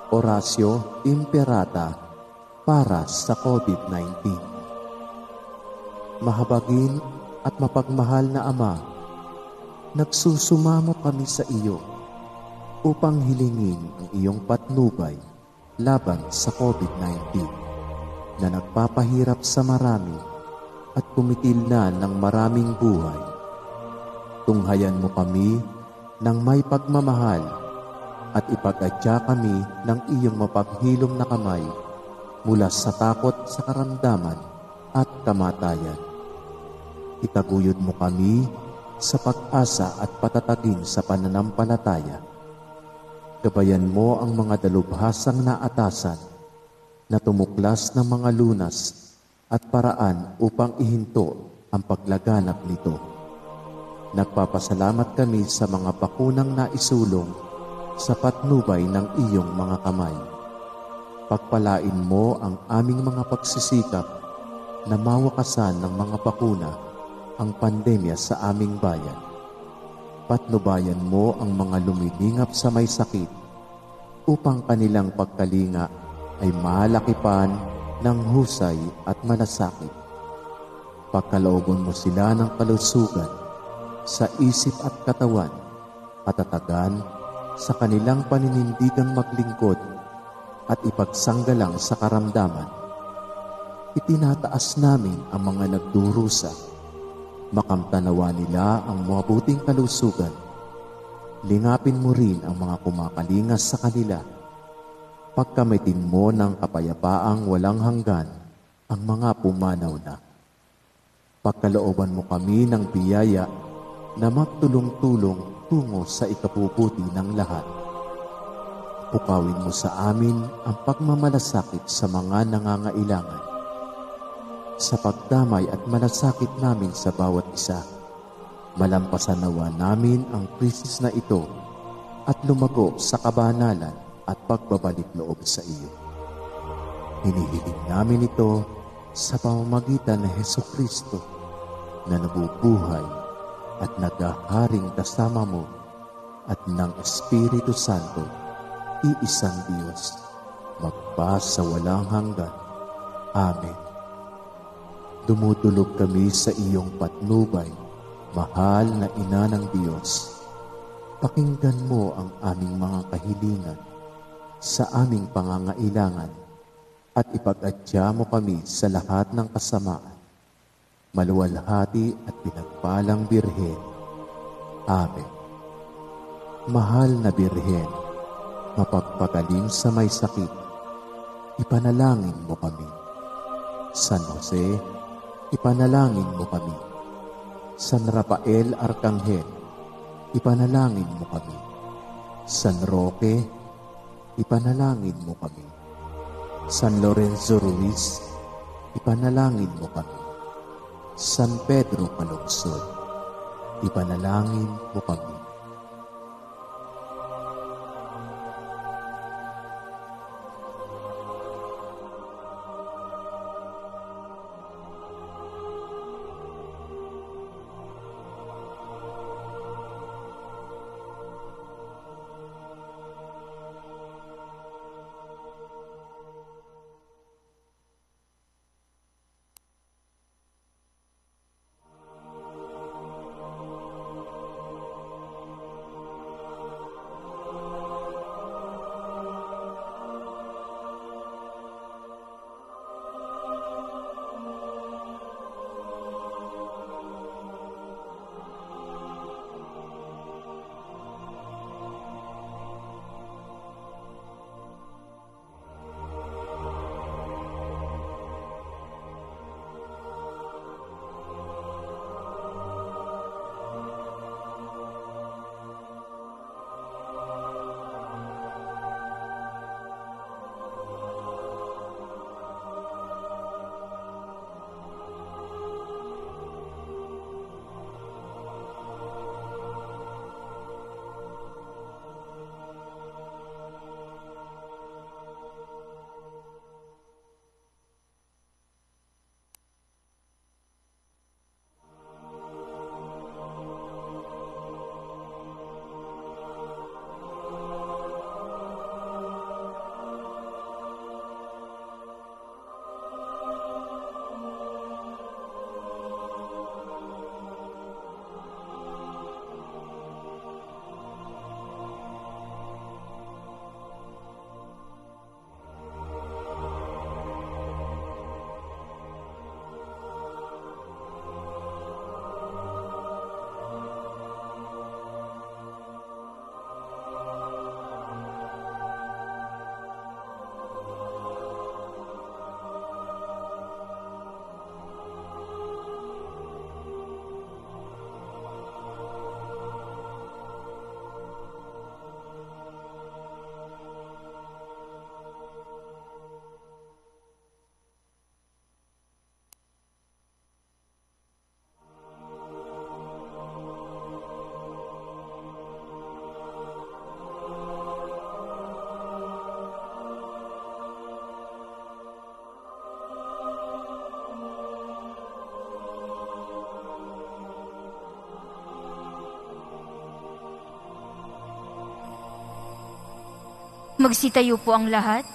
Oratio Imperata para sa COVID-19. Mahabagin at mapagmahal na Ama, nagsusumamo kami sa iyo upang hilingin ang iyong patnubay laban sa COVID-19 na nagpapahirap sa marami at kumitil na ng maraming buhay. Tunghayan mo kami ng may pagmamahal at ipag-adya kami ng iyong mapaghilom na kamay mula sa takot sa karamdaman at kamatayan. Itaguyod mo kami sa pag-asa at patatagin sa pananampalataya. Gabayan mo ang mga dalubhasang naatasan na tumuklas ng mga lunas at paraan upang ihinto ang paglaganap nito. Nagpapasalamat kami sa mga bakunang naisulong sa patnubay ng iyong mga kamay. Pagpalain mo ang aming mga pagsisikap na mawakasan ng mga bakuna ang pandemya sa aming bayan. Patnubayan mo ang mga lumilingap sa may sakit upang kanilang pagkalinga ay malakipan ng husay at malasakit. Pagkalooban mo sila ng kalusugan sa isip at katawan, katatagan sa kanilang paninindigang maglingkod at ipagsanggalang sa karamdaman. Itinataas namin ang mga nagdurusa. Makamtanawa nila ang mabuting kalusugan. Lingapin mo rin ang mga kumakalingas sa kanila. Pagkamitin mo ng kapayapaang walang hanggan ang mga pumanaw na. Pagkalooban mo kami ng biyaya na magtulong-tulong tungo sa ikabubuti ng lahat. Pukawin mo sa amin ang pagmamalasakit sa mga nangangailangan. Sa pagdamay at malasakit namin sa bawat isa, malampasan nawa namin ang krisis na ito at lumago sa kabanalan at pagbabalik loob sa iyo. Hinihiling namin ito sa pamamagitan ng Hesukristo na nabubuhay at naghaharing kasama mo at ng Espiritu Santo, iisang Diyos, magpa sa walang hanggan. Amen. Dumudulog kami sa iyong patnubay, mahal na Ina ng Diyos. Pakinggan mo ang aming mga kahilingan sa aming pangangailangan at ipag-adya mo kami sa lahat ng kasamaan. Maluwalhati at pinagpalang Birhen. Amen. Mahal na Birhen, mapagpagaling sa may sakit, ipanalangin mo kami. San Jose, ipanalangin mo kami. San Rafael Arcangel, ipanalangin mo kami. San Roque, ipanalangin mo kami. San Lorenzo Ruiz, ipanalangin mo kami. San Pedro Calungsod, ipanalangin mo kami. Magsitayo po ang lahat.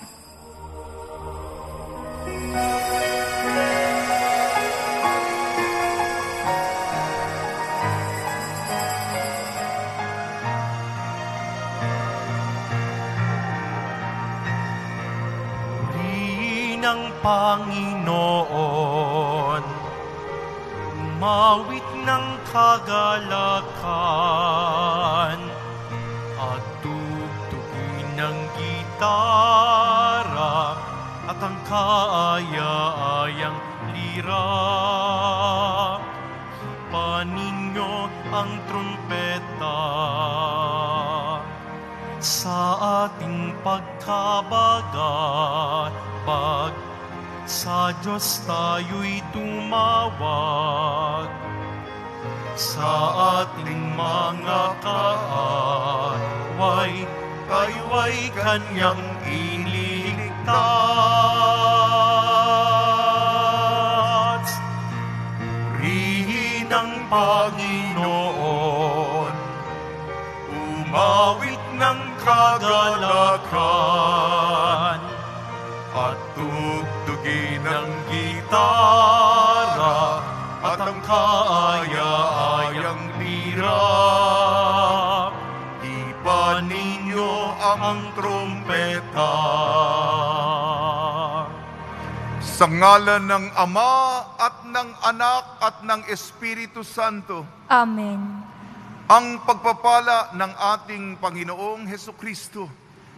Purihin ang Panginoon, umawit ng kagalakan, at tugtugin ng gitara at ang kaaya-ayang lira. Paninyo ang trumpeta sa ating pagkabagalpag. Sa Diyos tayo'y tumawag, sa ating mga kaaway, kayway kanyang iniligtas. Purihin ang Panginoon, umawit ng kagalakan, at tugtugin ng gitara at ang kaaya-ayang lira. Ipan ninyo ang trumpeta. Sa ngalan ng Ama at ng Anak at ng Espiritu Santo, Amen. ang pagpapala ng ating Panginoong Hesukristo,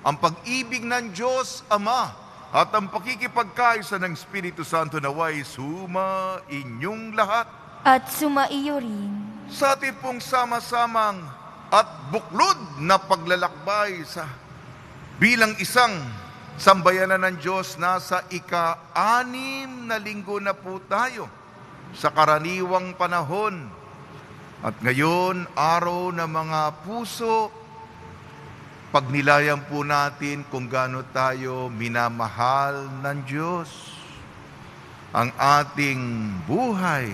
ang pag-ibig ng Diyos Ama, at ang pakikipagkaisa ng Espiritu Santo naway suma inyong lahat. At sumaiyo rin. Sa ating pong sama-samang at buklod na paglalakbay sa bilang isang sambayanan ng Diyos, nasa ika-6 na linggo na po tayo sa karaniwang panahon. At ngayon, araw ng mga puso, pagnilayan po natin kung gaano tayo minamahal ng Diyos. Ang ating buhay,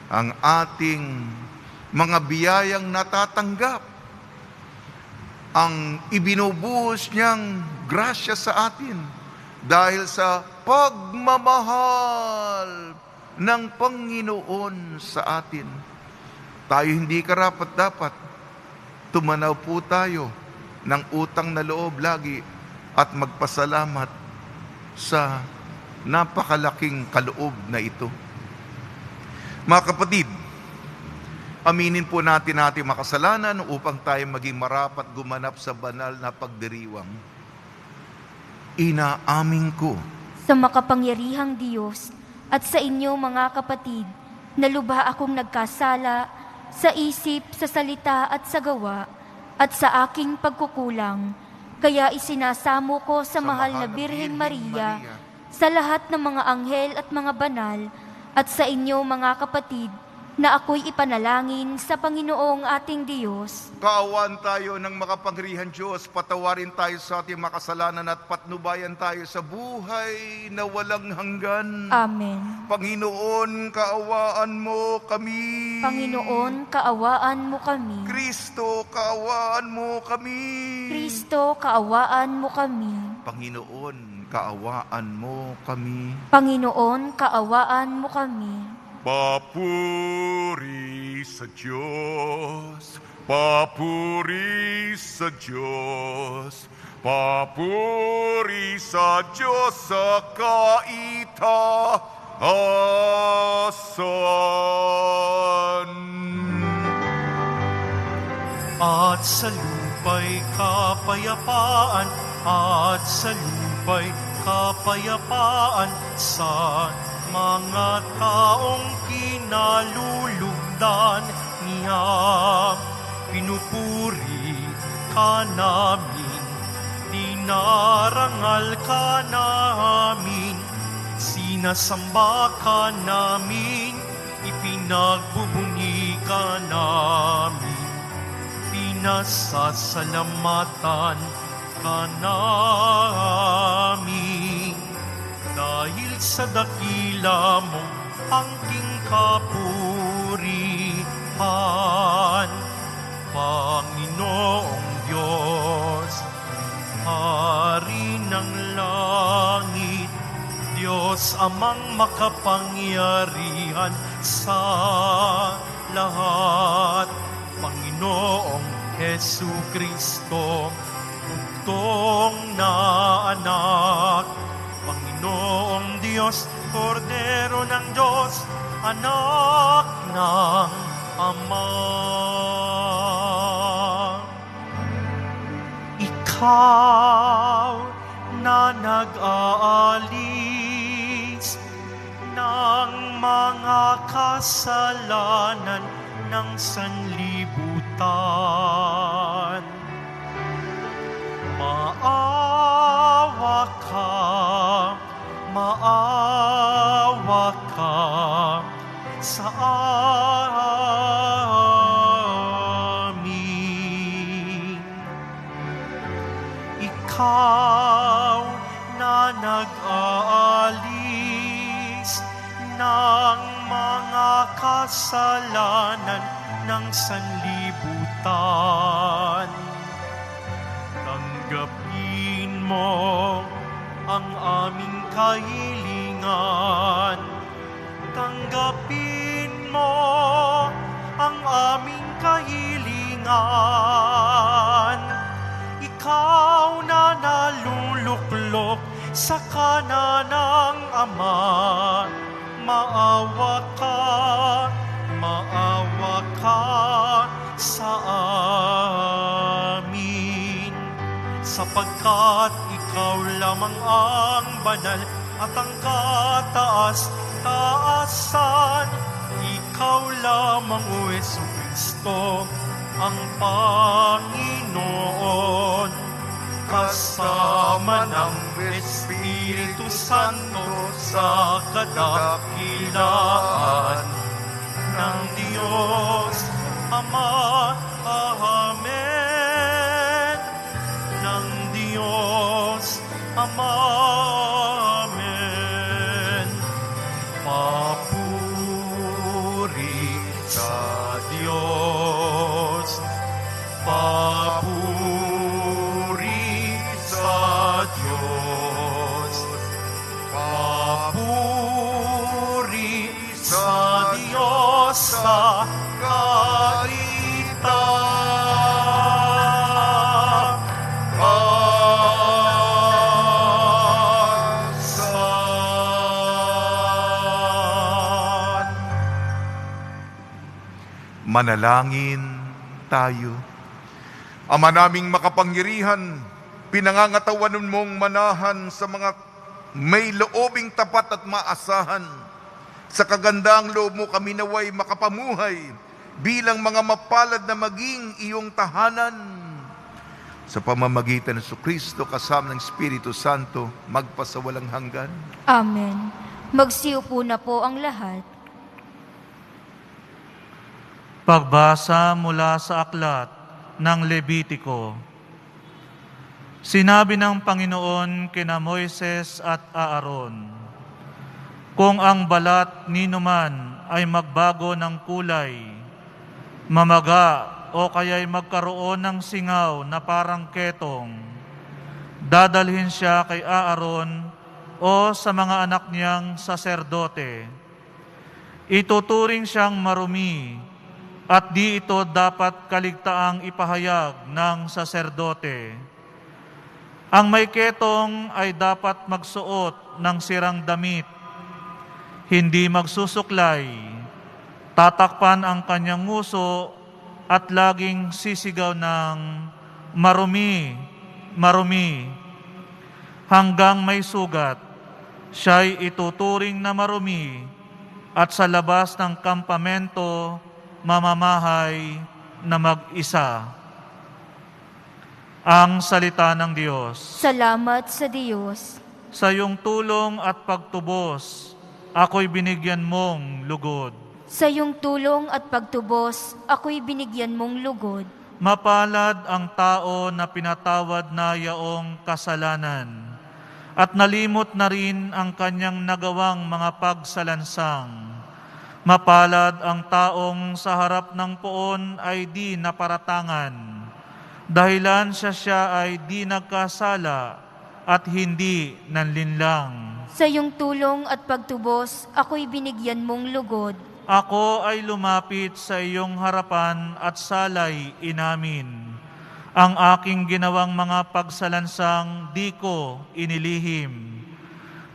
ang ating mga biyayang natatanggap, ang ibinubuhos niyang grasya sa atin dahil sa pagmamahal ng Panginoon sa atin. Tayo hindi karapat-dapat, tumanaw po tayo ng utang na loob lagi at magpasalamat sa napakalaking kaloob na ito. Mga kapatid, aminin po natin ating makasalanan upang tayo maging marapat gumanap sa banal na pagdiriwang. Inaamin ko Sa makapangyarihang Diyos at sa inyo mga kapatid, na lubha akong nagkasala sa isip, sa salita at sa gawa, at sa aking pagkukulang. Kaya isinasamo ko sa mahal na Birheng Maria, sa lahat ng mga anghel at mga banal, at sa inyo mga kapatid, na ako'y ipanalangin sa Panginoong ating Diyos. kaawaan tayo ng makapangyarihan Diyos, patawarin tayo sa ating makasalanan at patnubayan tayo sa buhay na walang hanggan. Amen. Panginoon, kaawaan mo kami. Panginoon, kaawaan mo kami. Kristo, kaawaan mo kami. Kristo, kaawaan mo kami. Panginoon, kaawaan mo kami. Panginoon, kaawaan mo kami. Papuri sa Diyos, papuri sa Diyos, papuri sa Diyos sa kaitaasan. At sa lupa'y kapayapaan, at sa lupa'y kapayapaan sa mga taong kinalulugdan niya. Pinupuri ka namin, dinarangal ka namin, sinasamba ka namin, ipinagbubunyi ka namin, pinasasalamatan ka namin. Dahil sa dakila mong angking kapurihan, Panginoong Diyos, Amang makapangyarihan sa lahat, Panginoong Hesu Kristo, bugtong na anak, Panginoong Diyos, Kordero ng Diyos, anak ng Ama. Ikaw na nag-aalis ng mga kasalanan ng sanlibutan. Maawa ka sa amin. Ikaw na nag-aalis ng mga kasalanan ng sanlibutan. Tanggapin mo ang aming kahilingan. Tanggapin mo ang aming kahilingan. Ikaw na naluluklok sa kanan ng Ama, maawa ka sa amin. Sapagkat ikaw lamang ang banal at ang kataas-taasan. Ikaw lamang, O Hesu Kristo, ang Panginoon, kasama ng Espiritu Santo sa kadakilaan ng Diyos Ama. Amen. Ng Diyos Ama. Amen. Papuri sa Diyos. Papuri sa Diyos. Papuri sa Diyos sa Manalangin tayo. Ama naming makapangyarihan, pinangangatawanan mong manahan sa mga may loobing tapat at maasahan. Sa kagandaang loob mo kami naway makapamuhay bilang mga mapalad na maging iyong tahanan. Sa pamamagitan ng Kristo kasama ng Espiritu Santo, magpasawalang hanggan. Amen. Magsiupo na po ang lahat. Pagbasa mula sa aklat ng Levitiko. Sinabi ng Panginoon kina Moises at Aaron, kung ang balat ni numan ay magbago ng kulay, mamaga o kaya'y magkaroon ng singaw na parang ketong, dadalhin siya kay Aaron o sa mga anak niyang saserdote. Ituturing siyang marumi at di ito dapat kaligtaang ipahayag ng saserdote. Ang may ketong ay dapat magsuot ng sirang damit, hindi magsusuklay, tatakpan ang kanyang nguso at laging sisigaw ng marumi, marumi. Hanggang may sugat, siya'y ituturing na marumi at sa labas ng kampamento mamamahay na mag-isa. Ang salita ng Diyos. Salamat sa Diyos. Sa iyong tulong at pagtubos, ako'y binigyan mong lugod. Sa iyong tulong at pagtubos, ako'y binigyan mong lugod. Mapalad ang tao na pinatawad na yaong kasalanan at nalimot na rin ang kanyang nagawang mga pagsalansang. Mapalad ang taong sa harap ng poon ay di naparatangan, dahilan siya ay di nagkasala at hindi nanlinlang. Sa iyong tulong at pagtubos, ako'y binigyan mong lugod. Ako ay lumapit sa iyong harapan at salay inamin. Ang aking ginawang mga pagsalansang di ko inilihim.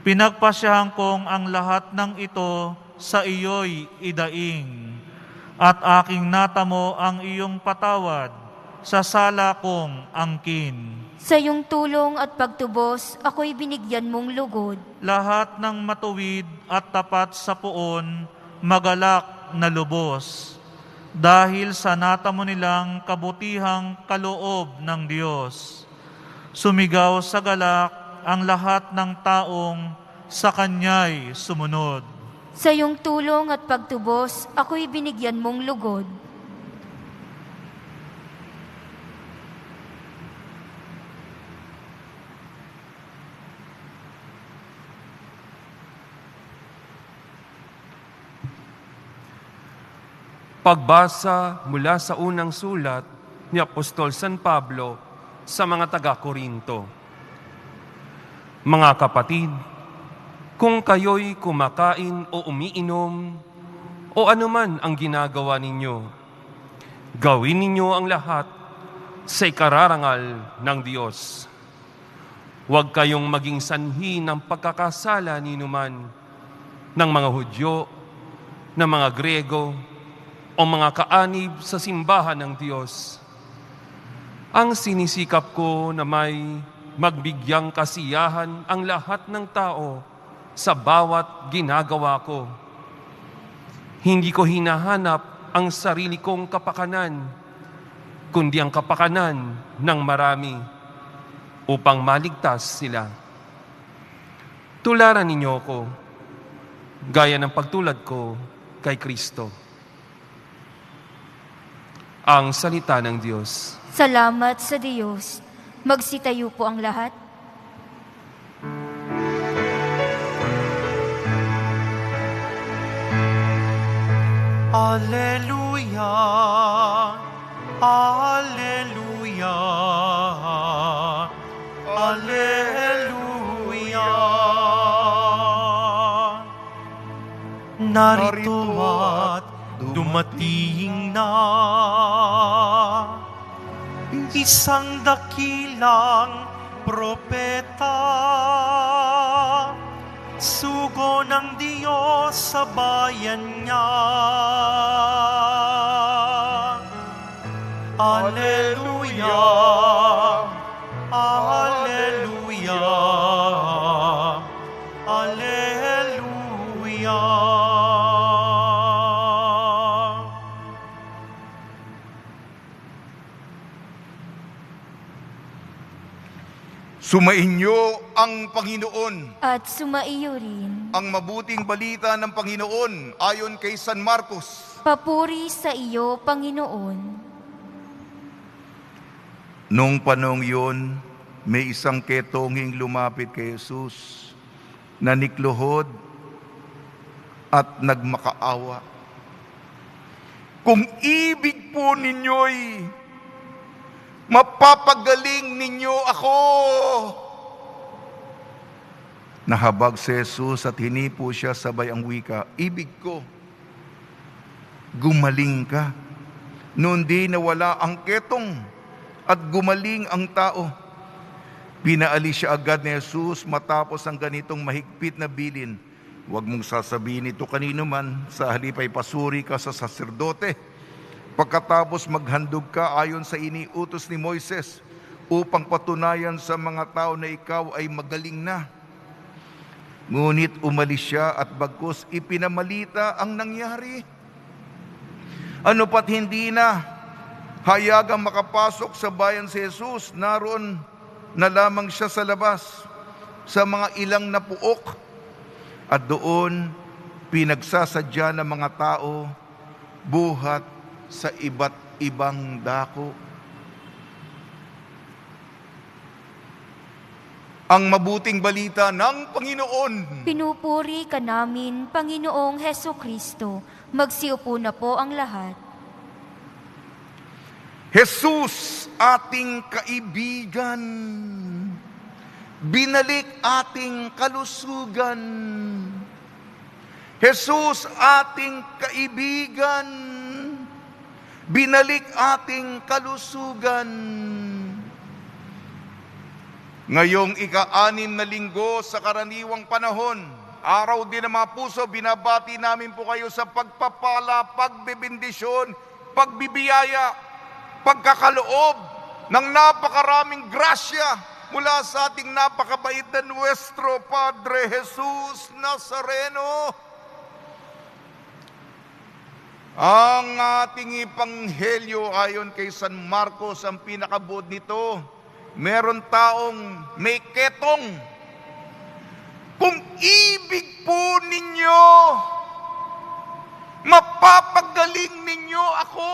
Pinagpasyahan kong ang lahat ng ito sa iyo'y idaing. At aking natamo ang iyong patawad sa sala kong angkin. Sa iyong tulong at pagtubos, ako'y binigyan mong lugod. Lahat ng matuwid at tapat sa puon, magalak na lubos. Dahil sa natamo nilang kabutihang kaloob ng Diyos. Sumigaw sa galak ang lahat ng taong sa Kanya'y sumunod. Sa iyong tulong at pagtubos, ako'y binigyan mong lugod. Pagbasa mula sa unang sulat ni Apostol San Pablo sa mga taga-Korinto. Mga kapatid, kung kayo'y kumakain o umiinom o anuman ang ginagawa ninyo, gawin ninyo ang lahat sa ikararangal ng Diyos. Huwag kayong maging sanhi ng pagkakasala ni numan ng mga Hudyo, ng mga Grego, o mga kaanib sa simbahan ng Diyos. Ang sinisikap ko na may magbigyang kasiyahan ang lahat ng tao sa bawat ginagawa ko. Hindi ko hinahanap ang sarili kong kapakanan, kundi ang kapakanan ng marami upang maligtas sila. Tularan ninyo ko, gaya ng pagtulad ko kay Kristo. Ang salita ng Diyos. Salamat sa Diyos. Magsitayo po ang lahat. Alleluia, Alleluia, Alleluia. Narito at dumating na isang dakilang propeta, sugo ng Diyos sa bayan niya. Alleluia, Alleluia, Alleluia. Sumainyo ang Panginoon. At sumaiyo rin. Ang mabuting balita ng Panginoon ayon kay San Marcos. Papuri sa iyo, Panginoon. Noong panahong yun, may isang ketonging lumapit kay Jesus, nanikluhod at nagmakaawa. Kung ibig po ninyo'y mapapagaling ninyo ako. Nahabag si Jesus at hinipo siya sabay ang wika, ibig ko, gumaling ka. Noon di nawala ang ketong at gumaling ang tao. Pinaalis siya agad ni Jesus matapos ang ganitong mahigpit na bilin. Huwag mong sasabihin ito kanino man, sa halip ay pasuri ka sa saserdote. Pagkatapos maghandog ka ayon sa iniutos ni Moises upang patunayan sa mga tao na ikaw ay magaling na. Ngunit umalis siya at bagkus ipinamalita ang nangyari. Ano pat hindi na hayagang makapasok sa bayan si Jesus, naroon na lamang siya sa labas sa mga ilang na puok at doon pinagsasadya ng mga tao buhat sa iba't ibang dako. Ang mabuting balita ng Panginoon. Pinupuri ka namin, Panginoong Heso Kristo. Magsiupo na po ang lahat. Jesus, ating kaibigan, binalik ating kalusugan. Jesus, ating kaibigan, binalik ating kalusugan. Ngayong ika-6 na linggo sa karaniwang panahon, araw din ng mga puso, binabati namin po kayo sa pagpapala, pagbibindisyon, pagbibiyaya, pagkakaloob ng napakaraming grasya mula sa ating napakabait na Nuestro Padre Jesus Nazareno. Ang ating Ipanghelyo ayon kay San Marcos, ang pinakabuod nito, meron taong may ketong, kung ibig po ninyo, mapapagaling ninyo ako.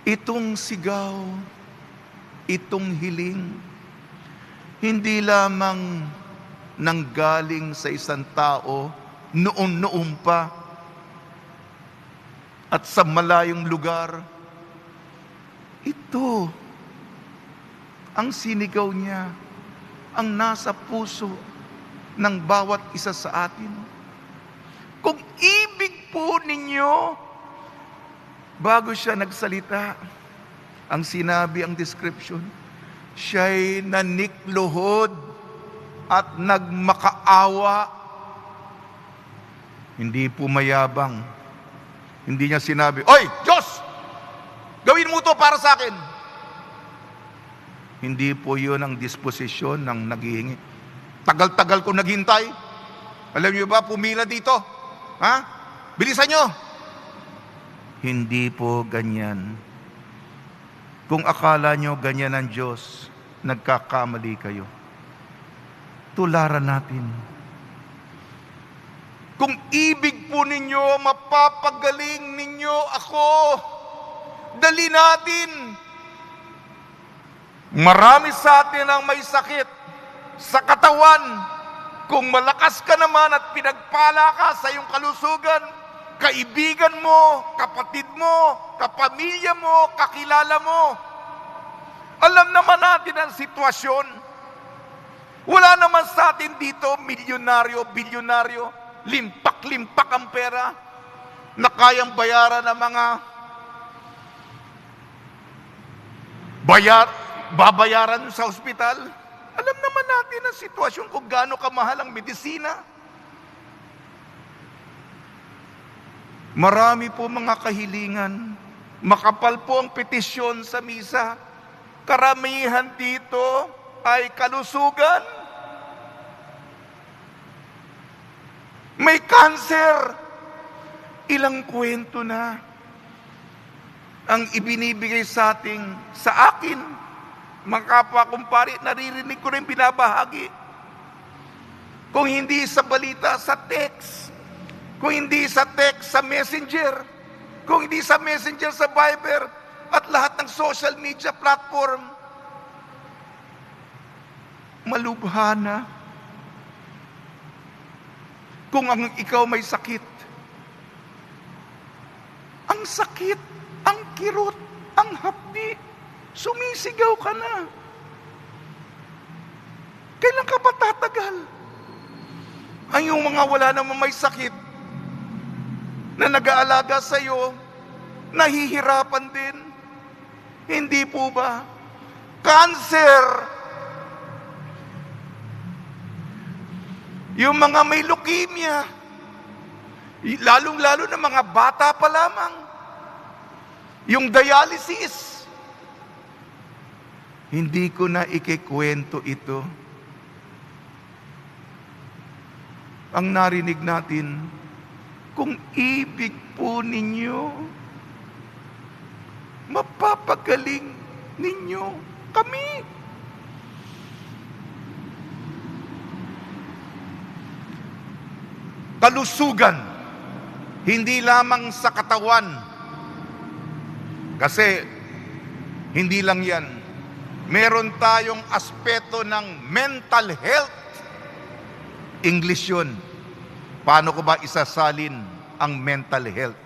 Itong sigaw, itong hiling, hindi lamang nanggaling sa isang tao noon pa at sa malayong lugar. Ito ang sinigaw niya, ang nasa puso ng bawat isa sa atin. Kung ibig po ninyo, bago siya nagsalita, ang sinabi, ang description, siya'y nanikluhod at nagmakaawa. Hindi po mayabang. Hindi niya sinabi, "Oy, Diyos! Gawin mo to para sa akin." Hindi po yun ang disposisyon ng naghihingi. Tagal-tagal ko naghintay. Alam niyo ba, pumila dito. Ha? Bilisan niyo. Hindi po ganyan. Kung akala niyo ganyan ang Diyos, nagkakamali kayo. Tularan natin. Kung ibig po ninyo, mapapagaling ninyo ako. Dali natin. Marami sa atin ang may sakit sa katawan. Kung malakas ka naman at pinagpala ka sa iyong kalusugan, kaibigan mo, kapatid mo, kapamilya mo, kakilala mo, alam naman natin ang sitwasyon. Wala naman sa atin dito milyonaryo, bilyonaryo, limpak-limpak ang pera na kayang bayaran ng mga babayaran sa ospital. Alam naman natin ang sitwasyon kung gaano kamahal ang medisina. Marami po mga kahilingan. Makapal po ang petisyon sa misa. Karamihan dito ay kalusugan. May cancer. Ilang kwento na ang ibinibigay sa akin, mga kapwa kumpari, naririnig ko rin binabahagi. Kung hindi sa balita, sa text. Kung hindi sa text, sa messenger. Kung hindi sa messenger, sa Viber. At lahat ng social media platform. Malubha na. Kung ikaw may sakit. Ang sakit, ang kirot, ang hapdi. Sumisigaw ka na. Kailan ka ba tatagal? Ang yung mga wala namang may sakit na nag-aalaga sa iyo, nahihirapan din. Hindi po ba? Cancer. Yung mga may leukemia, lalong-lalo na mga bata pa lamang. Yung dialysis. Hindi ko na ikikwento ito. Ang narinig natin, kung ibig po ninyo, mapapagaling ninyo kami. Kalusugan, hindi lamang sa katawan. Kasi, hindi lang yan. Meron tayong aspeto ng mental health. English yun. Paano ko ba isasalin ang mental health?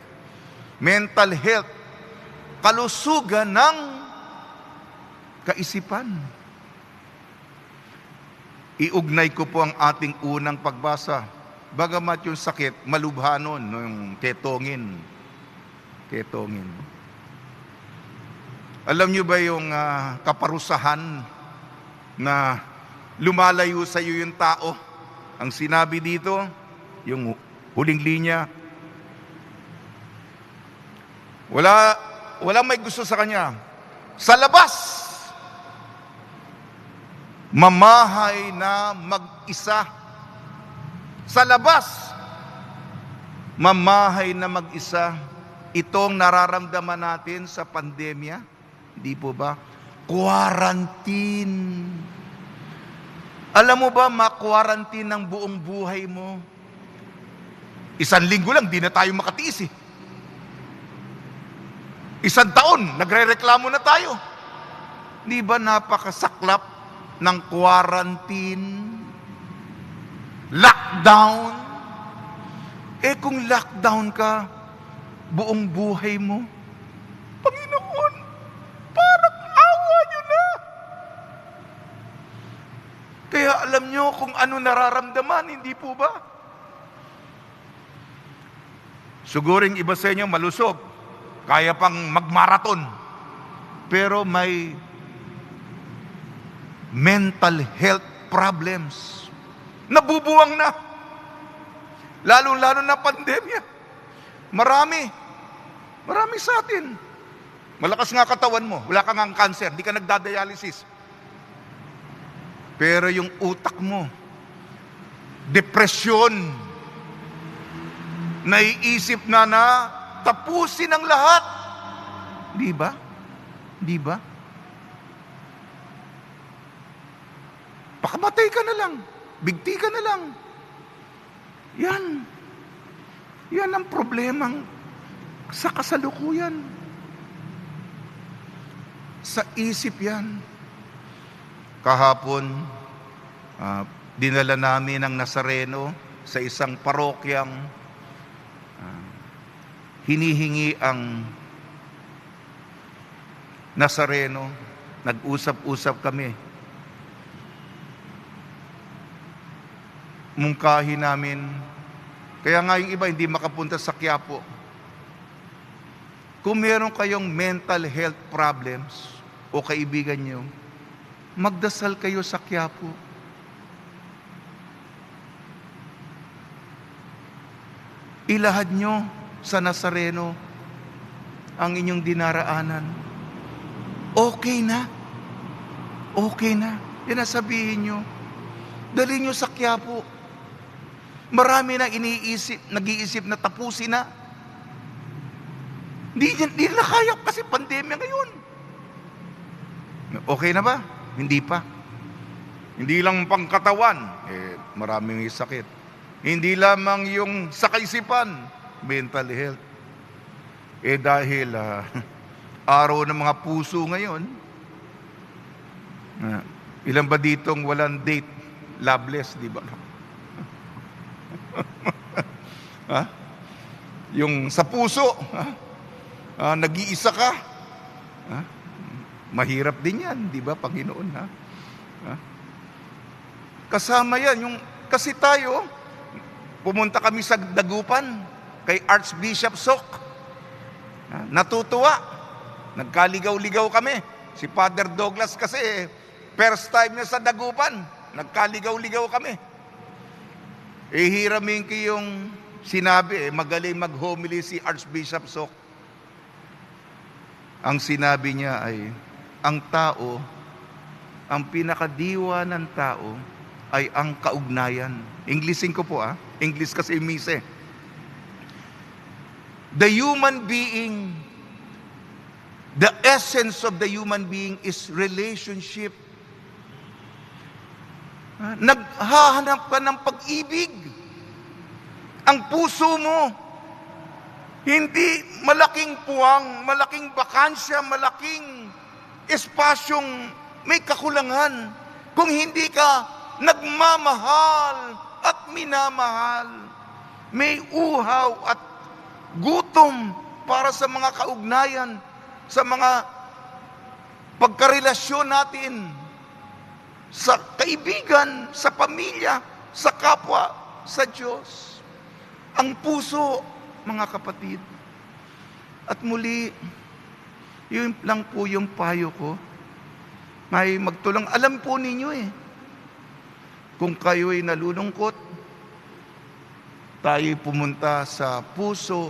Mental health, kalusugan ng kaisipan. iugnay ko po ang ating unang pagbasa. Bagamat yung sakit, malubha nun, yung ketongin. Ketongin. Alam niyo ba yung kaparusahan na lumalayo sa iyo yung tao? Ang sinabi dito, yung huling linya, wala may gusto sa kanya. Sa labas, mamahay na mag-isa. Sa labas, mamahay na mag-isa. Itong nararamdaman natin sa pandemya, di po ba? Quarantine. Alam mo ba, ma-quarantine ng buong buhay mo? 1 linggo lang, di na tayo makatiis eh. 1 taon, nagre-reklamo na tayo. Di ba napakasaklap ng quarantine? Lockdown? Kung lockdown ka, buong buhay mo, Panginoon, parang awa niyo na. Kaya alam niyo kung ano nararamdaman, hindi po ba? Siguring iba sa inyo malusog, kaya pang magmaraton, pero may mental health problems. Nabubuwang na. Lalo-lalo na pandemya. Marami sa atin. Malakas nga katawan mo, wala kang ang cancer, di ka nagdadialysis. Pero yung utak mo, depresyon, naiisip na tapusin ang lahat. Di ba? Di ba? Pakamatay ka na lang. Bigti ka na lang. Yan ang problemang sa kasalukuyan. Sa isip yan. Kahapon, dinala namin ang Nazareno sa isang parokyang hinihingi ang Nazareno. Nag-usap-usap kami. Mungkahi namin. Kaya nga yung iba hindi makapunta sa Quiapo. Kung meron kayong mental health problems o kaibigan nyo, magdasal kayo sa Quiapo. Ilahad nyo sa Nazareno ang inyong dinaraanan. Okay na. Okay na. Yan ang sabihin nyo. Dali nyo sa Quiapo. Marami na nag-iisip na tapusin na. Hindi na kaya kasi pandemya ngayon. Okay na ba? Hindi pa. Hindi lang pangkatawan, maraming sakit. Hindi lamang yung sa kaisipan, mental health. Dahil araw ng mga puso ngayon, ilan ba ditong walang date? Loveless, di ba? Yung sa puso, nag-iisa ka, mahirap din yan, di ba, Panginoon? Kasama yan, kasi tayo, pumunta kami sa Dagupan, kay Archbishop Sok. Natutuwa, nagkaligaw-ligaw kami. Si Father Douglas kasi, first time niya sa Dagupan, nagkaligaw-ligaw kami. Hiramin ko yung sinabi, magaling mag-homily si Archbishop Sok. Ang sinabi niya ay, ang tao, ang pinakadiwa ng tao ay ang kaugnayan. Englishin ko po English kasi mise. The human being, the essence of the human being is relationship. Naghahanap ka ng pag-ibig. Ang puso mo, hindi malaking puwang, malaking bakansya, malaking espasyong may kakulangan. Kung hindi ka nagmamahal at minamahal, may uhaw at gutom para sa mga kaugnayan, sa mga pagkarelasyon natin. sa kaibigan, sa pamilya, sa kapwa, sa Diyos. Ang puso, mga kapatid. At muli, yun lang po yung payo ko. May magtulang, alam po ninyo kung kayo'y nalulungkot, tayo'y pumunta sa puso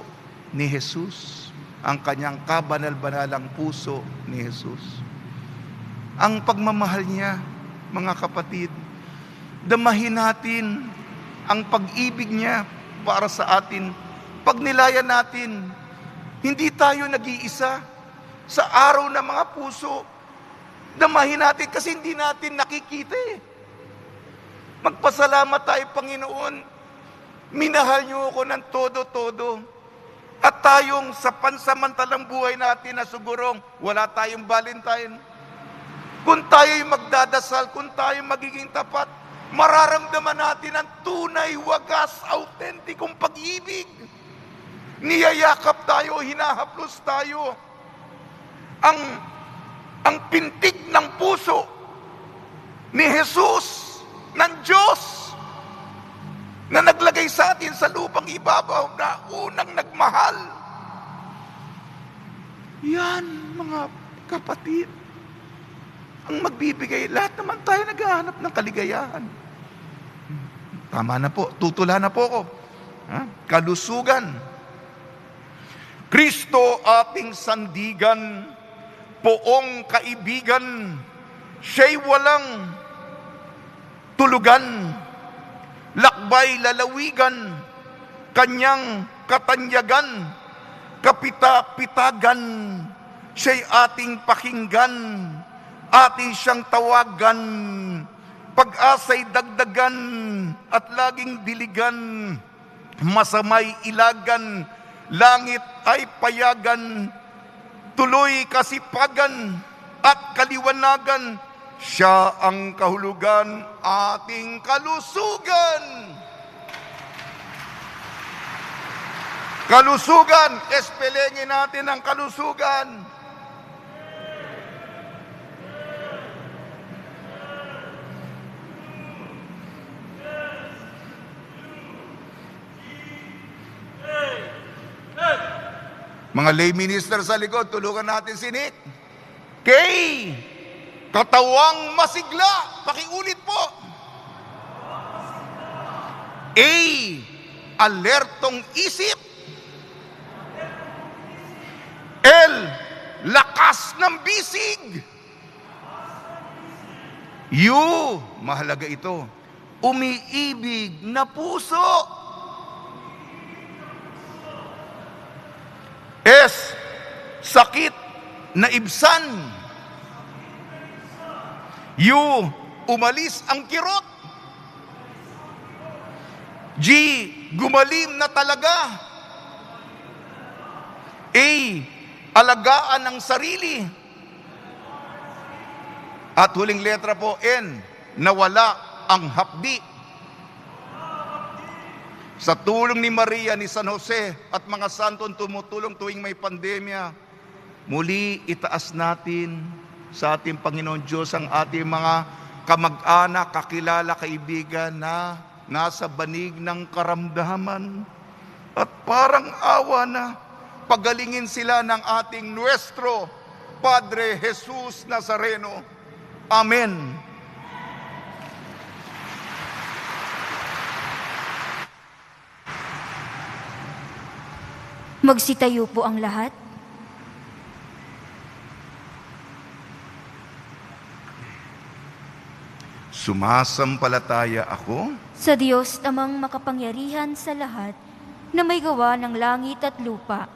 ni Jesus, ang kanyang kabanal-banalang puso ni Jesus. Ang pagmamahal niya, mga kapatid, damahin natin ang pag-ibig niya para sa atin. Pag nilayan natin, hindi tayo nag-iisa sa araw ng mga puso. Damahin natin kasi hindi natin nakikita Magpasalamat tayo, Panginoon. Minahal niyo ako ng todo-todo. At tayong sa pansamantalang buhay natin na sigurong wala tayong Valentine. Kung tayo'y magdadasal, kung tayo'y magiging tapat, mararamdaman natin ang tunay, wagas, autentikong pag-ibig. Niyayakap tayo, hinahaplos tayo. Ang pintig ng puso ni Jesus, ng Diyos, na naglagay sa atin sa lupang ibabaw na unang nagmahal. Yan, mga kapatid, ang magbibigay. Lahat naman tayo naghahanap ng kaligayahan. Tama na po, tutula na po ako. Kalusugan. Kristo ating sandigan, poong kaibigan, siya'y walang tulugan, lakbay lalawigan, kanyang katanyagan, kapita-pitagan, siya'y ating pakinggan, ating siyang tawagan, pag-asa'y dagdagan, at laging diligan, masamay ilagan, langit ay payagan, tuloy kasipagan, at kaliwanagan, siya ang kahulugan, ating kalusugan. Kalusugan, espelengin natin ang kalusugan. Mga lay minister sa likod, tulungan natin si Nick. Kay katawang masigla. Pakiulit po. A. Alertong isip. L. Lakas ng bisig. U. Mahalaga ito. Umiibig na puso. S. Sakit na ibsan. U. Umalis ang kirot. G. Gumalim na talaga. A. Alagaan ang sarili. At huling letra po, N. Nawala ang hapdi. Sa tulong ni Maria, ni San Jose, at mga santong tumutulong tuwing may pandemya, muli itaas natin sa ating Panginoon Diyos ang ating mga kamag-anak, kakilala, kaibigan na nasa banig ng karamdaman. At parang awa na, pagalingin sila ng ating Nuestro Padre Jesus Nazareno. Amen. Magsitayo po ang lahat. Sumasampalataya ako Sa Diyos namang makapangyarihan sa lahat, na may gawa ng langit at lupa.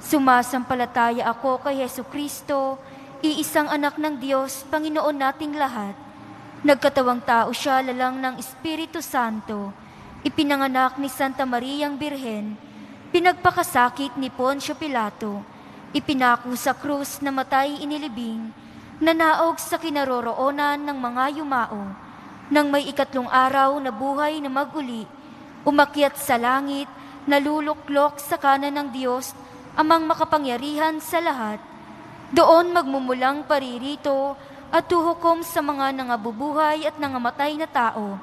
Sumasampalataya ako kay Jesucristo, iisang anak ng Diyos, Panginoon nating lahat. Nagkatawang tao siya lalang ng Espiritu Santo, ipinanganak ni Santa Mariang Birhen, pinagpakasakit ni Poncio Pilato, ipinako sa krus na matay inilibing, nanaog sa kinaroroonan ng mga yumao, nang may ikatlong araw na buhay na maguli, umakyat sa langit, naluluklok sa kanan ng Diyos, amang makapangyarihan sa lahat. Doon magmumulang paririto at tuhukom sa mga nangabubuhay at nangamatay na tao.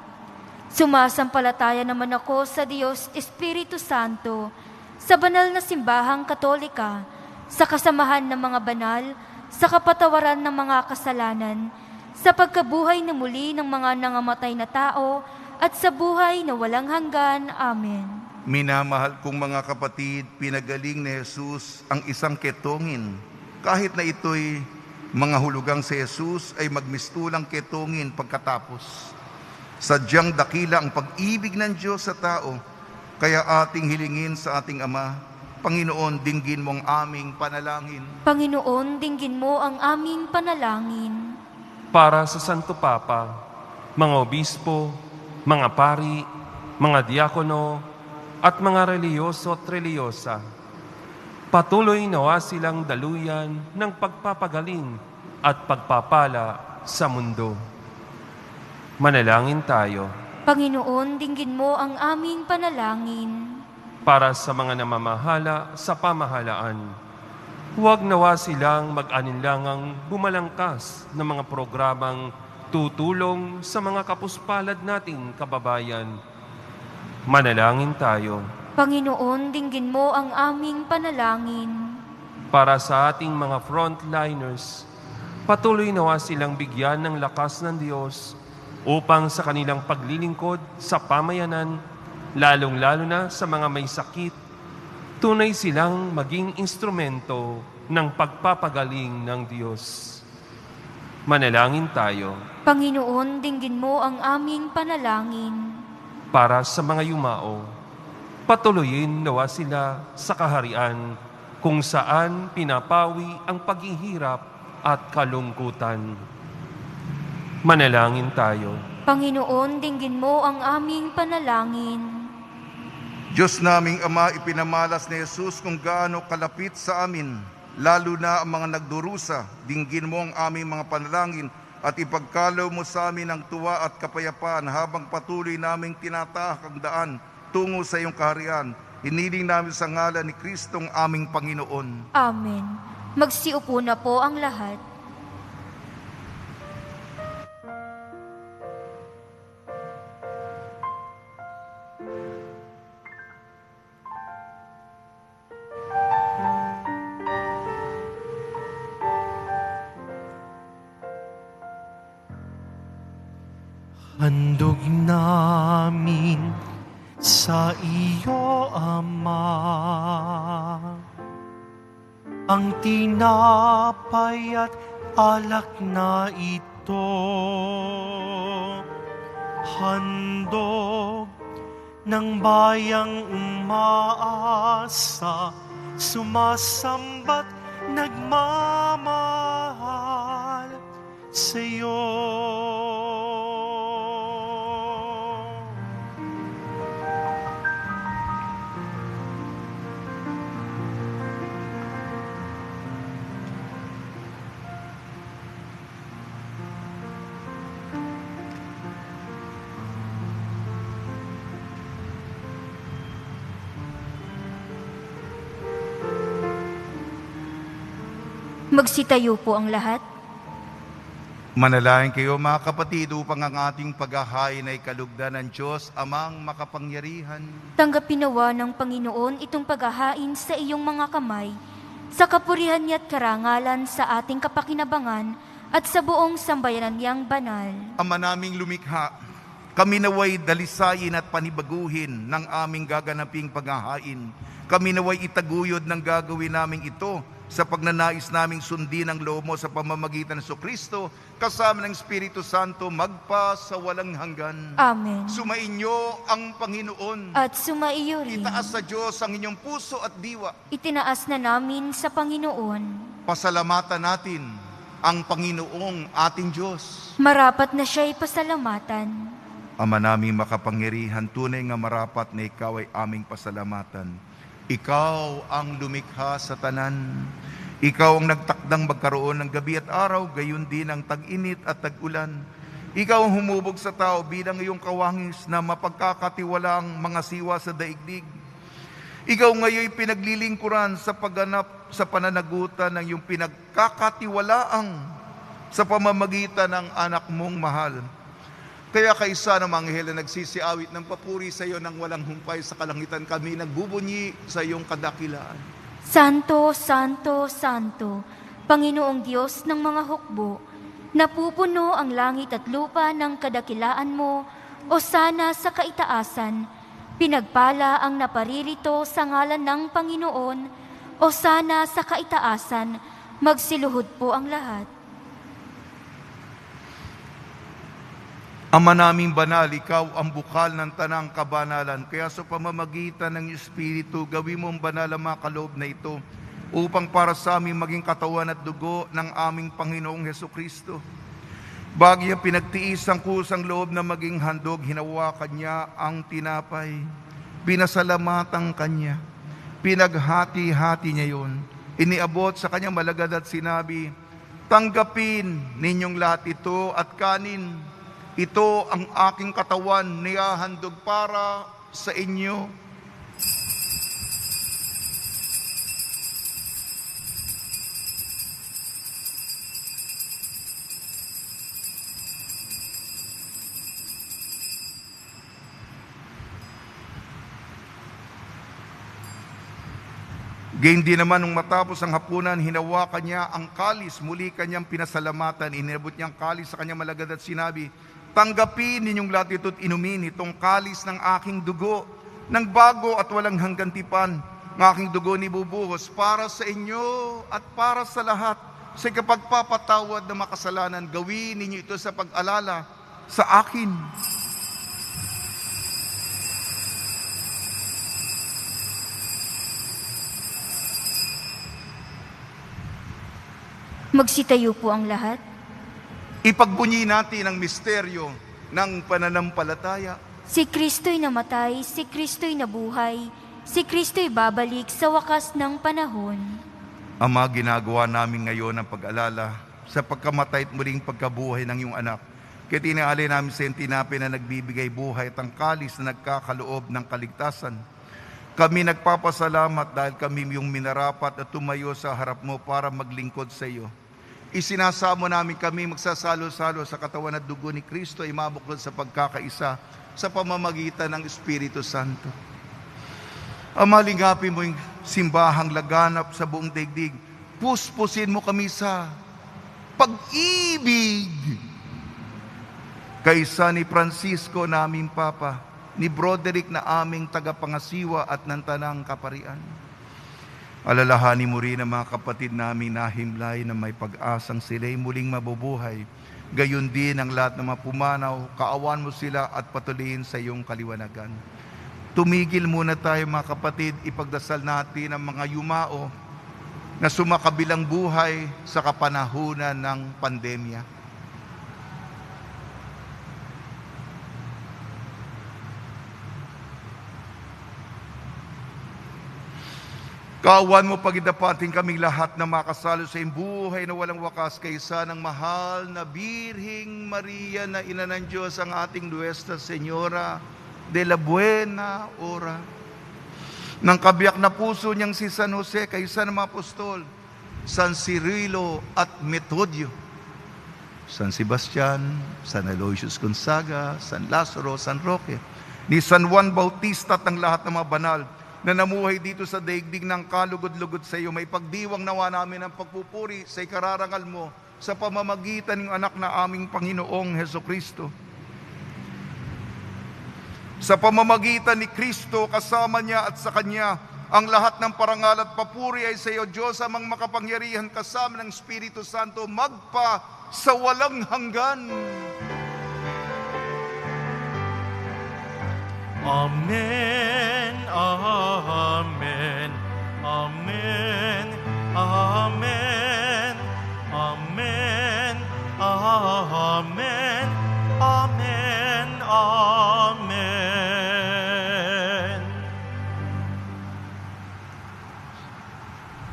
Sumasampalataya naman ako sa Diyos Espiritu Santo, sa banal na simbahang Katolika, sa kasamahan ng mga banal, sa kapatawaran ng mga kasalanan, sa pagkabuhay na muli ng mga nangamatay na tao, at sa buhay na walang hanggan. Amen. Minamahal kong mga kapatid, pinagaling ni Jesus ang isang ketongin. Kahit na ito'y mga hulugang si Jesus ay magmistulang ketongin pagkatapos. Sadyang dakila ang pag-ibig ng Diyos sa tao, kaya ating hilingin sa ating Ama, Panginoon, dinggin mo ang aming panalangin. Panginoon, dinggin mo ang aming panalangin. Para sa Santo Papa, mga obispo, mga pari, mga diakono, at mga reliyoso at reliyosa, patuloy nawa silang daluyan ng pagpapagaling at pagpapala sa mundo. Manalangin tayo. Panginoon, dinggin mo ang aming panalangin. Para sa mga namamahala sa pamahalaan, huwag nawa silang mag-alinlangang bumalangkas ng mga programang tutulong sa mga kapuspalad nating kababayan. Manalangin tayo. Panginoon, dinggin mo ang aming panalangin. Para sa ating mga frontliners, patuloy nawa silang bigyan ng lakas ng Diyos upang sa kanilang paglilingkod sa pamayanan, lalong-lalo na sa mga may sakit, tunay silang maging instrumento ng pagpapagaling ng Diyos. Manalangin tayo. Panginoon, dinggin mo ang aming panalangin. Para sa mga yumao, patuloyin nawa sila sa kaharian kung saan pinapawi ang paghihirap at kalungkutan. Manalangin tayo. Panginoon, dinggin mo ang aming panalangin. Diyos naming Ama, ipinamalas ni Jesus kung gaano kalapit sa amin, lalo na ang mga nagdurusa. Dinggin mo ang aming mga panalangin at ipagkalaw mo sa amin ang tuwa at kapayapaan habang patuloy naming tinatahak ang daan tungo sa iyong kaharian. Hiniling namin sa ngalan ni Kristong aming Panginoon. Amen. Magsiupo na po ang lahat. Handog namin sa iyo, Ama, ang tinapay at alak na ito. Handog ng bayang umaasa, sumasamba't nagmamahal sa iyo. Magsitayo po ang lahat. Manalangin kayo mga kapatid upang ang ating paghahain ay kalugdan ng Diyos Amang makapangyarihan. Tanggapin nawa ng Panginoon itong paghahain sa iyong mga kamay, sa kapurihan niya at karangalan sa ating kapakinabangan at sa buong sambayanan niyang banal. Ama naming lumikha, kami naway dalisayin at panibaguhin ng aming gaganaping paghahain. Kami naway itaguyod ng gagawin naming ito sa pagnanais naming sundin ang loob mo sa pamamagitan ng Kristo, kasama ng Espiritu Santo, magpa sa walang hanggan. Amen. Sumainyo ang Panginoon. At sumaiyo rin. Itaas sa Diyos ang inyong puso at diwa. Itinaas na namin sa Panginoon. Pasalamatan natin ang Panginoong ating Diyos. Marapat na siya'y pasalamatan. Ama naming makapangyarihan, tunay nga marapat na ikaw ay aming pasalamatan. Ikaw ang lumikha sa tanan. Ikaw ang nagtakdang magkaroon ng gabi at araw, gayon din ang tag-init at tag-ulan. Ikaw ang humubog sa tao bilang iyong kawangis na mapagkakatiwalaang mga siwa sa daigdig. Ikaw ngayon pinaglilingkuran sa pagganap sa pananagutan ng iyong pinagkakatiwalaang sa pamamagitan ng anak mong mahal. Kaya kaisa ng mga anghel na nagsisiawit ng papuri sa iyo nang walang humpay sa kalangitan, kami nagbubunyi sa iyong kadakilaan. Santo, Santo, Santo, Panginoong Diyos ng mga hukbo, napupuno ang langit at lupa ng kadakilaan mo, o sana sa kaitaasan, pinagpala ang naparirito sa ngalan ng Panginoon, o sana sa kaitaasan, magsiluhod po ang lahat. Ama naming banal, ikaw ang bukal ng tanang kabanalan, kaya sa pamamagitan ng Espiritu, gawin mo ang banal ang mga kaloob na ito, upang para sa amin maging katawan at dugo ng aming Panginoong Hesukristo. Bagay ang pinagtiis ang kusang loob na maging handog, hinawakan niya ang tinapay, pinasalamatan kanya, pinaghati-hati niya yun, iniabot sa kanyang malagad at sinabi, tanggapin ninyong lahat ito at kanin, ito ang aking katawan niyahandog para sa inyo. Gayon din naman nung matapos ang hapunan, hinawakan niya ang kalis, muli kanyang pinasalamatan, inabot niya ang kalis sa kanyang malagad at sinabi, tanggapin ninyong lahat ito at inumin itong kalis ng aking dugo, ng bago at walang hanggang tipan, ng aking dugo ni bubuhos para sa inyo at para sa lahat. Sa kapagpapatawad ng makasalanan, gawin ninyo ito sa pag-alala sa akin. Magsitayo po ang lahat. Ipagbunyi natin ang misteryo ng pananampalataya. Si Kristo'y namatay, si Kristo'y nabuhay, si Kristo'y babalik sa wakas ng panahon. Ama, ginagawa namin ngayon ang pag-alala sa pagkamatay at muling pagkabuhay ng iyong anak. Kaya tinaalay namin sa iyong tinapay na nagbibigay buhay at ang kalis na nagkakaloob ng kaligtasan. Kami nagpapasalamat dahil kami yung minarapat at tumayo sa harap mo para maglingkod sa iyo. Isinasamo namin kami magsasalo-salo sa katawan at dugo ni Kristo ay mabuklod sa pagkakaisa sa pamamagitan ng Espiritu Santo. Ama, lingapin mo yung simbahang laganap sa buong daigdig. Puspusin mo kami sa pag-ibig. Kaysa ni Francisco na aming Papa, ni Broderick na aming tagapangasiwa at ng tanang kaparian. Alalahanin mo rin ang mga kapatid namin na himlay na may pag-asang sila'y muling mabubuhay. Gayon din ang lahat ng mga pumanaw, kaawan mo sila at patuloyin sa iyong kaliwanagan. Tumigil muna tayo mga kapatid, ipagdasal natin ang mga yumao na sumakabilang buhay sa kapanahunan ng pandemya. Kaawan mo pagidapating kaming lahat na makasalo sa iyong buhay na walang wakas kaysa ng mahal na Birhing Maria na ina ng Diyos, ang ating Nuestra Señora de la Buena Hora. Nang kabiyak na puso niyang si San Jose kaysa ng mga apostol, San Cirilo at Metodio, San Sebastian, San Aloysius Gonzaga, San Lazaro, San Roque, ni San Juan Bautista at ang lahat ng mga banal na namuhay dito sa daigdig ng kalugod-lugod sa iyo, may pagdiwang nawa namin ang pagpupuri sa ikararangal mo sa pamamagitan ng anak na aming Panginoong Hesukristo. Sa pamamagitan ni Kristo, kasama niya at sa Kanya, ang lahat ng parangal at papuri ay sa iyo, Diyos, amang makapangyarihan kasama ng Espiritu Santo, magpa sa walang hanggan. Amen, amen, amen, amen, amen, amen, amen, amen.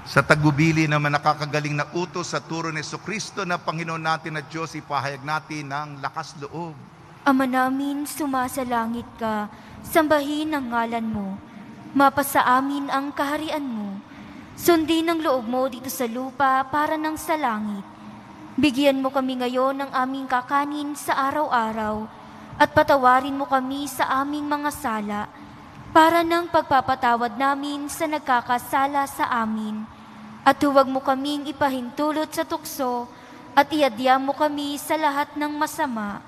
Sa tagubili naman nakakagaling na utos sa turo ni Jesucristo na Panginoon natin at Diyos, ipahayag natin ng lakas loob. Ama namin, sumasalangit ka, sambahin ang ngalan mo. Mapasa amin ang kaharian mo. Sundin ang loob mo dito sa lupa para nang sa langit. Bigyan mo kami ngayon ng aming kakanin sa araw-araw at patawarin mo kami sa aming mga sala para ng pagpapatawad namin sa nagkakasala sa amin. At huwag mo kaming ipahintulot sa tukso at iadya mo kami sa lahat ng masama.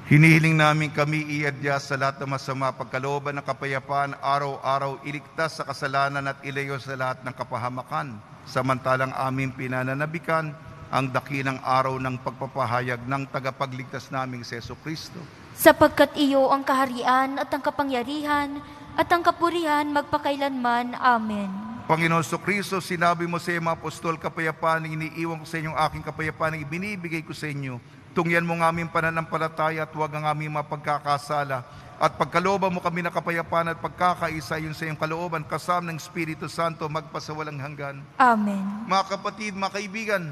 Hinihiling namin kami iadya sa lahat ng masama, pagkalooban ng kapayapaan, araw-araw iligtas sa kasalanan at ilayo sa lahat ng kapahamakan. Samantalang aming pinananabikan ang dakilang araw ng pagpapahayag ng tagapagligtas naming si Jesucristo. Sapagkat iyo ang kaharian at ang kapangyarihan at ang kapurihan magpakailanman. Amen. Panginoon Jesucristo, sinabi mo sa mga apostol, kapayapaan iniiwan ko sa inyong aking kapayapaan ibinibigay ko sa inyo. Tungyan mo ng aming pananampalataya at huwag ang aming mapagkakasala. At pagkalooban mo kami ng kapayapaan at pagkakaisa yun sa iyong kalooban, kasama ng Espiritu Santo, magpasawalang hanggan. Amen. Mga kapatid, mga kaibigan,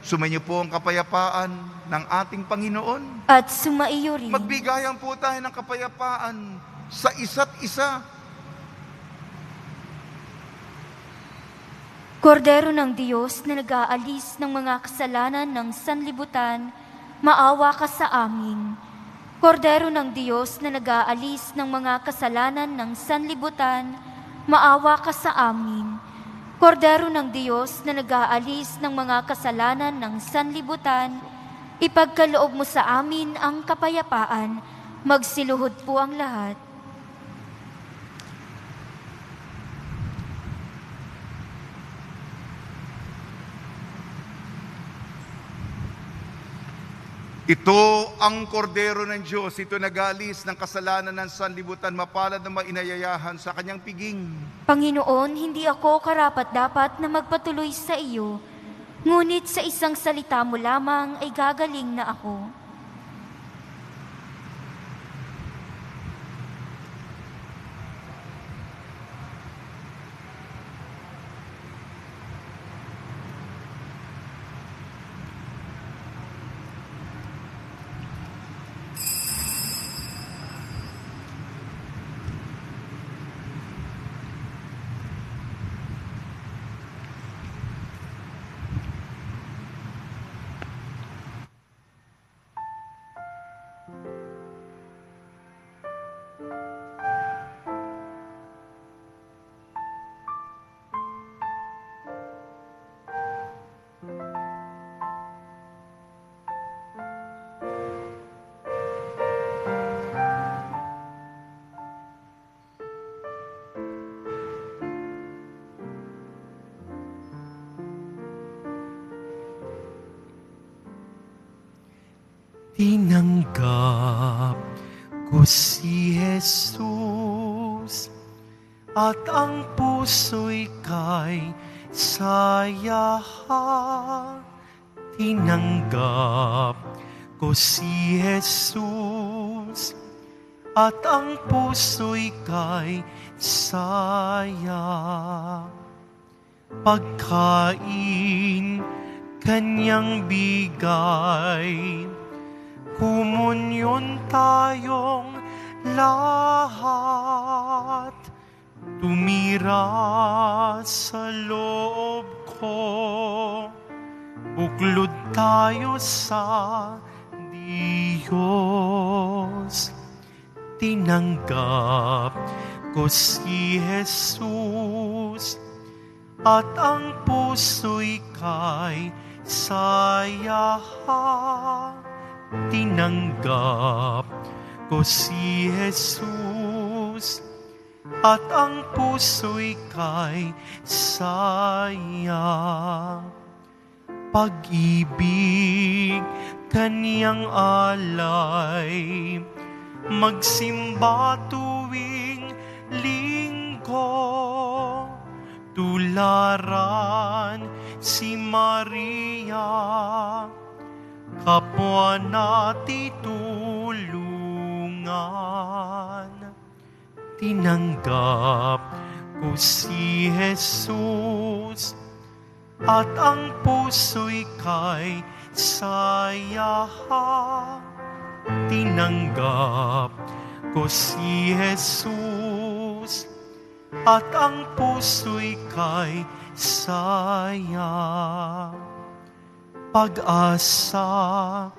sumainyo po ang kapayapaan ng ating Panginoon. At sumaiyo rin. Magbigayan po tayo ng kapayapaan sa isa't isa. Kordero ng Diyos na nag-aalis ng mga kasalanan ng sanlibutan, maawa ka sa amin. Kordero ng Diyos na nag-aalis ng mga kasalanan ng sanlibutan, maawa ka sa amin. Kordero ng Diyos na nag-aalis ng mga kasalanan ng sanlibutan, ipagkaloob mo sa amin ang kapayapaan. Magsiluhod po ang lahat. Ito ang kordero ng Diyos, ito nag-aalis ng kasalanan ng sanlibutan, mapalad na mainayayahan sa kanyang piging. Panginoon, hindi ako karapat-dapat na magpatuloy sa iyo, ngunit sa isang salita mo lamang ay gagaling na ako. Tinanggap ko si Jesus at ang puso'y kay saya. Tinanggap ko si Jesus at ang puso'y kay saya. Pagkain kanyang bigay, komunyon tayong lahat. Tumira sa loob ko, buklod tayo sa Diyos. Tinanggap ko si Jesus at ang puso'y kay saya. Tinanggap ko si Jesus at ang puso'y kay saya. Pag-ibig kaniyang alay, magsimba tuwing linggo, tularan si Maria, kapwa natin tulungan. Tinanggap ko si Jesus at ang puso'y kay saya. Tinanggap ko si Jesus at ang puso'y kay saya. pag-asa,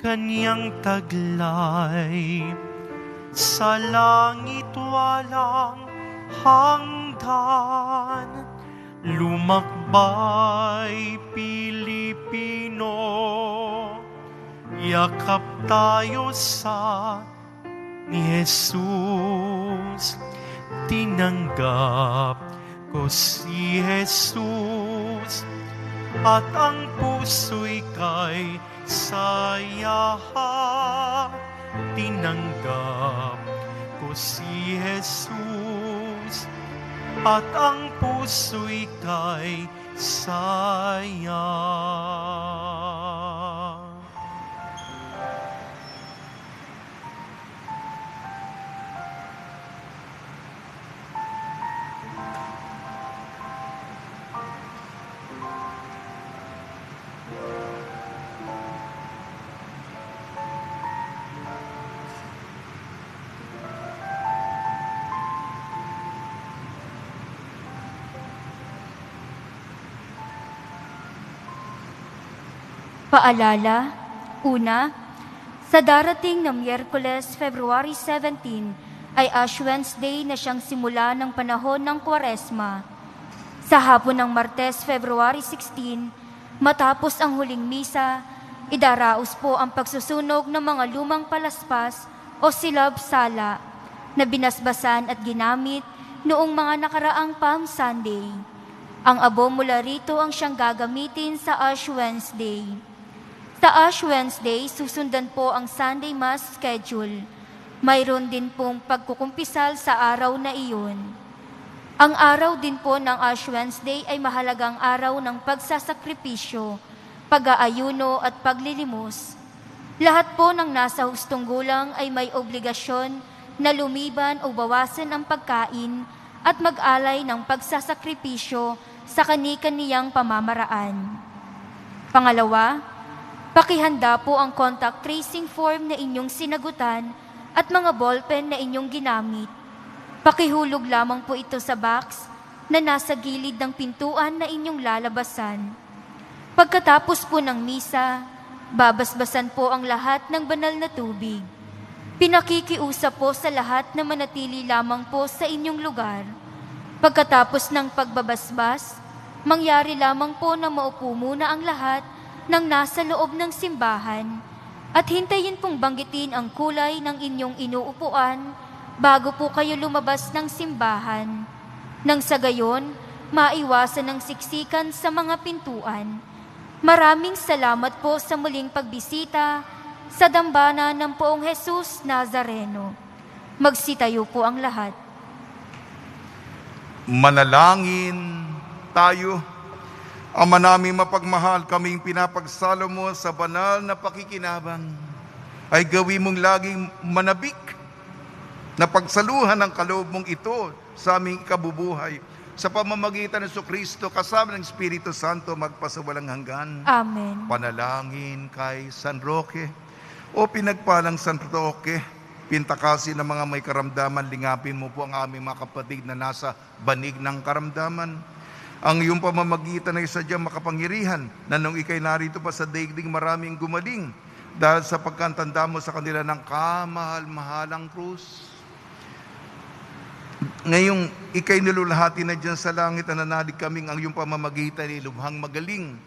kanyang taglay. Sa langit walang hanggan, lumakbay Pilipino, yakap tayo sa ni Jesus. Tinanggap ko si Jesus at ang puso'y kay saya. Tinanggap ko si Jesus at ang puso'y kay saya. Paalala, una, sa darating na Miyerkules, February 17, ay Ash Wednesday na siyang simula ng panahon ng Kwaresma. Sa hapon ng Martes, February 16, matapos ang huling misa, idaraos po ang pagsusunog ng mga lumang palaspas o silab sala na binasbasan at ginamit noong mga nakaraang Palm Sunday. Ang abo mula rito ang siyang gagamitin sa Ash Wednesday. Sa Ash Wednesday, susundan po ang Sunday Mass schedule. Mayroon din pong pagkukumpisal sa araw na iyon. Ang araw din po ng Ash Wednesday ay mahalagang araw ng pagsasakripisyo, pag-aayuno at paglilimos. Lahat po ng nasa hustong gulang ay may obligasyon na lumiban o bawasan ang pagkain at mag-alay ng pagsasakripisyo sa kani-kaniyang pamamaraan. Pangalawa, pakihanda po ang contact tracing form na inyong sinagutan at mga ballpen na inyong ginamit. Pakihulog lamang po ito sa box na nasa gilid ng pintuan na inyong lalabasan. Pagkatapos po ng misa, babasbasan po ang lahat ng banal na tubig. Pinakikiusap po sa lahat na manatili lamang po sa inyong lugar. Pagkatapos ng pagbabasbas, mangyari lamang po na maupo muna ang lahat ng nasa loob ng simbahan at hintayin pong banggitin ang kulay ng inyong inuupuan bago po kayo lumabas ng simbahan. Nang sa gayon, maiwasan ang siksikan sa mga pintuan. Maraming salamat po sa muling pagbisita sa dambana ng Poong Jesus Nazareno. Magsitayo po ang lahat. Manalangin tayo. Ama namin mapagmahal, kaming pinapagsalo mo sa banal na pakikinabang, ay gawin mong laging manabik na pagsaluhan ng kaloob mong ito sa aming kabubuhay. Sa pamamagitan ng Jesucristo, kasama ng Espiritu Santo, magpasawalang hanggan. Amen. Panalangin kay San Roque. O pinagpalang San Roque, pintakasin ng mga may karamdaman, lingapin mo po ang aming mga kapatid na nasa banig ng karamdaman. Ang iyong pamamagitan ay sadyang makapangyarihan na nung ikay narito pa sa daigdig maraming gumaling dahil sa pagkantanda mo sa kanila ng kamahal-mahalang krus. Ngayong ikay nilulahati na dyan sa langit na nanalig kaming ang iyong pamamagitan ay lubhang magaling.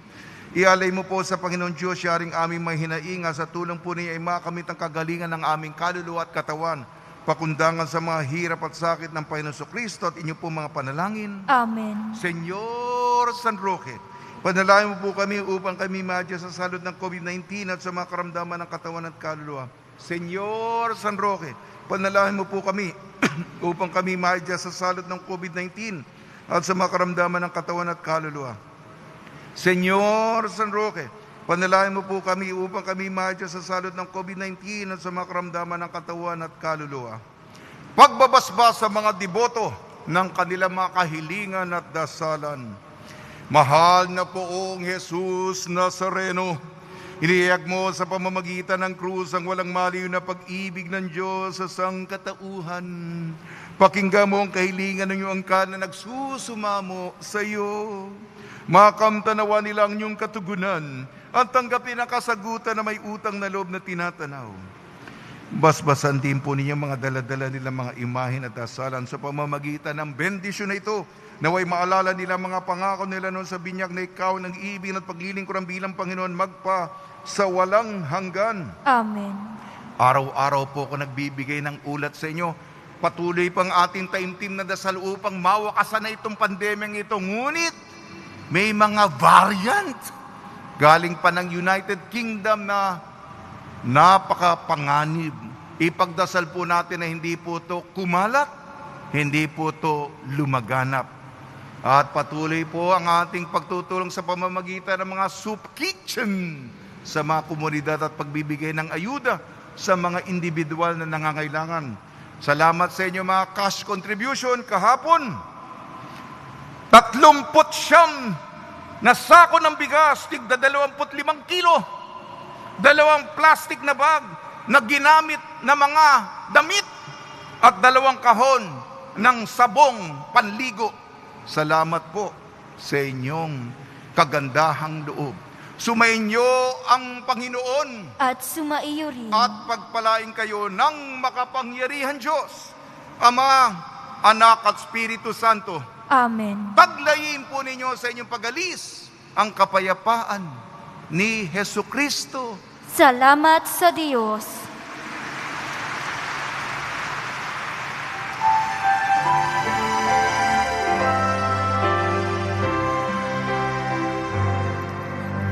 Ialay mo po sa Panginoon Diyos, yaring aming may hinainga, sa tulong po niya ay makamit ang kagalingan ng aming kaluluwa at katawan, pakundangan sa mga hirap at sakit ng Panginoon Jesucristo at inyong po mga panalangin. Amen. Senyor San Roque, panalangin mo po kami upang kami madya sa salot ng COVID-19 at sa mga karamdaman ng katawan at kaluluwa. Senyor San Roque, panalangin mo po kami upang kami madya sa salot ng COVID-19 at sa mga karamdaman ng katawan at kaluluwa. Senyor San Roque, panalangin mo po kami upang kami madya sa salot ng COVID-19 at sa mga karamdaman ng katawan at kaluluwa. Pagbabasbas sa mga deboto ng kanilang mga kahilingan at dasalan. Mahal na Poong Jesus Nazareno, inihayag mo sa pamamagitan ng krus ang walang maliw na pag-ibig ng Diyos sa sangkatauhan. Pakinggan mo ang kahilingan ng iyong angkan na nagsusumamo sa iyo. Makamtanawa nila ang iyong katugunan At tanggapin ang kasagutan na may utang na loob na tinatanaw. Basbasan din po ninyo mga daladala nila mga imahin at dasalan sa pamamagitan ng bendisyon na ito. Naway maalala nila mga pangako nila noon sa binyag na ikaw ng ibig at paglilingkuran bilang Panginoon magpa sa walang hanggan. Amen. Araw-araw po ako nagbibigay ng ulat sa inyo. Patuloy pang ating taimtim na dasal upang mawakasan na itong pandemyang ito. Ngunit may mga variant galing pa ng United Kingdom na napakapanganib. Ipagdasal po natin na hindi po ito kumalat, hindi po ito lumaganap. At patuloy po ang ating pagtutulong sa pamamagitan ng mga soup kitchen sa mga komunidad at pagbibigay ng ayuda sa mga individual na nangangailangan. Salamat sa inyo mga cash contribution kahapon. 39 na sako ng bigas, tigda 25 kilo. 2 plastic na bag na ginamit na mga damit at 2 kahon ng sabong panligo. Salamat po sa inyong kagandahang loob. Sumainyo ang Panginoon At sumaiyo rin. at pagpalain kayo ng makapangyarihan Diyos, Ama, Anak at Espiritu Santo. Amen. Taglayin po ninyo sa inyong pag-alis ang kapayapaan ni Hesukristo. Salamat sa Diyos.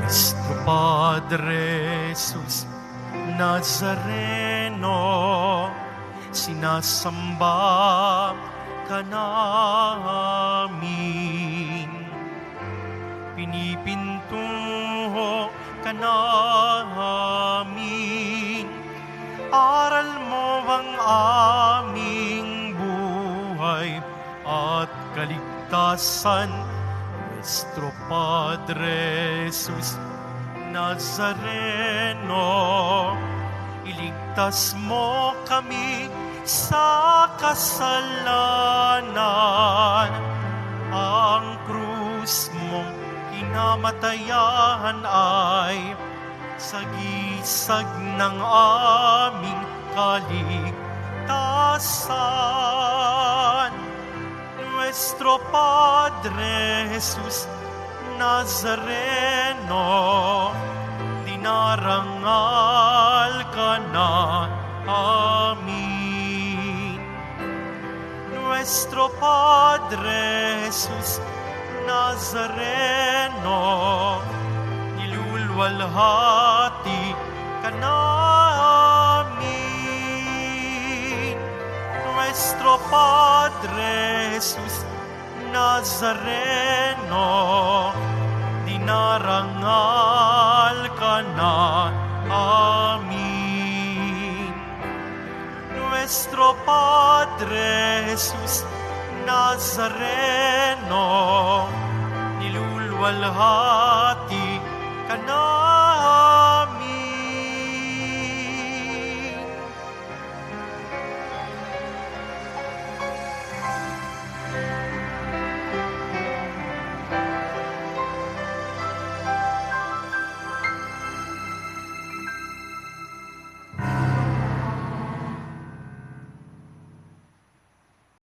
Nuestro Padre Jesus Nazareno, sinasamba ka namin. Pinipintuho ka namin. Aral mo ang aming buhay at kaligtasan. Nuestro Padre Jesus Nazareno, iligtas mo kami sa kasalanan. Ang krus mong kinamatayan ay sagisag ng aming kaligtasan. Nuestro Padre Jesus Nazareno, dinarangal ka na amin. Nuestro Padre Jesus Nazareno, nilulwalhati ka namin. Nuestro Padre Jesus Nazareno, dinarangal ka na amin. Nuestro Padre Jesus Nazareno, nilulwalhati ka namin.